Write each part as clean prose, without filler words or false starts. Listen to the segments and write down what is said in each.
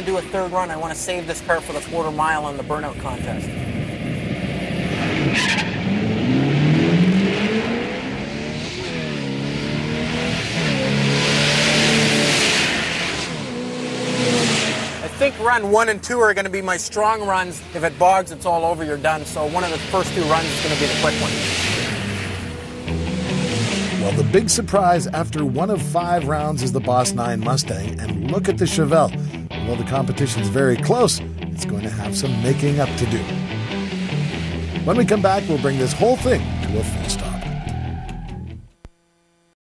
to do a third run. I want to save this car for the quarter mile in the burnout contest. I think run 1 and 2 are going to be my strong runs. If it bogs, it's all over, you're done. So one of the first 2 runs is going to be the quick one. Well, the big surprise after 1 of 5 rounds is the Boss 9 Mustang, and look at the Chevelle. Although the competition's very close, it's going to have some making up to do. When we come back, we'll bring this whole thing to a full stop.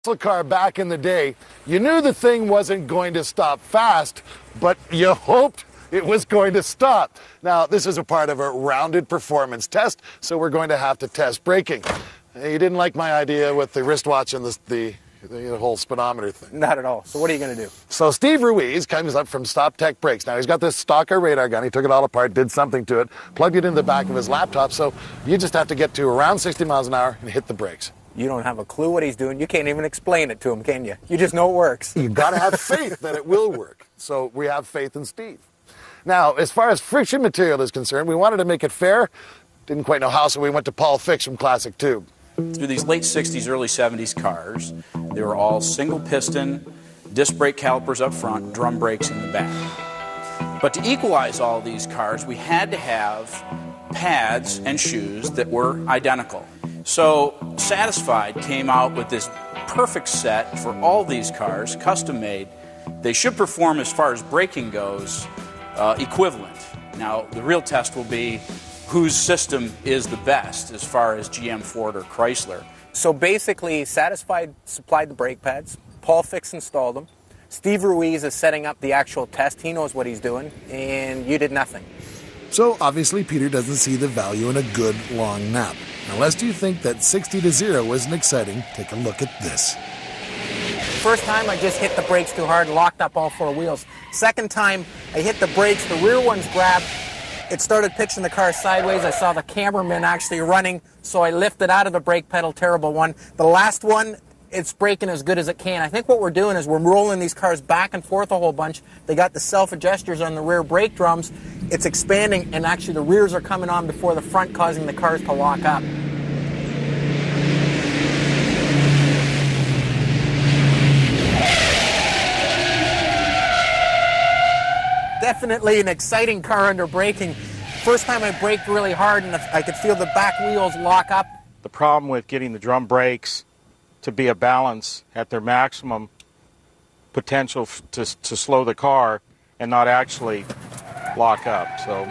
Muscle car back in the day, you knew the thing wasn't going to stop fast, but you hoped it was going to stop. Now, this is a part of a rounded performance test, so we're going to have to test braking. You didn't like my idea with the wristwatch and the whole speedometer thing. Not at all. So what are you going to do? So Steve Ruiz comes up from Stop Tech Brakes. Now, he's got this Stalker radar gun. He took it all apart, did something to it, plugged it into the back of his laptop, so you just have to get to around 60 miles an hour and hit the brakes. You don't have a clue what he's doing. You can't even explain it to him, can you? You just know it works. You've got to have faith that it will work. So we have faith in Steve. Now, as far as friction material is concerned, we wanted to make it fair. Didn't quite know how, so we went to Paul Fix from Classic Tube. Through these late 60s, early 70s cars, they were all single piston, disc brake calipers up front, drum brakes in the back. But to equalize all these cars, we had to have pads and shoes that were identical. So Satisfied came out with this perfect set for all these cars, custom made. They should perform, as far as braking goes, equivalent. Now, the real test will be whose system is the best as far as GM, Ford, or Chrysler. So basically, Satisfied supplied the brake pads. Paul Fix installed them. Steve Ruiz is setting up the actual test. He knows what he's doing, and you did nothing. So obviously Peter doesn't see the value in a good long nap. Now, lest you think that 60-0 isn't exciting, take a look at this. First time, I just hit the brakes too hard, locked up all 4 wheels. Second time, I hit the brakes, the rear ones grabbed. It started pitching the car sideways. I saw the cameraman actually running, so I lifted out of the brake pedal. Terrible one. The last one, it's braking as good as it can. I think what we're doing is we're rolling these cars back and forth a whole bunch. They got the self-adjusters on the rear brake drums. It's expanding, and actually the rears are coming on before the front, causing the cars to lock up. Definitely an exciting car under braking. First time I braked really hard and I could feel the back wheels lock up. The problem with getting the drum brakes to be a balance at their maximum potential to slow the car and not actually lock up. So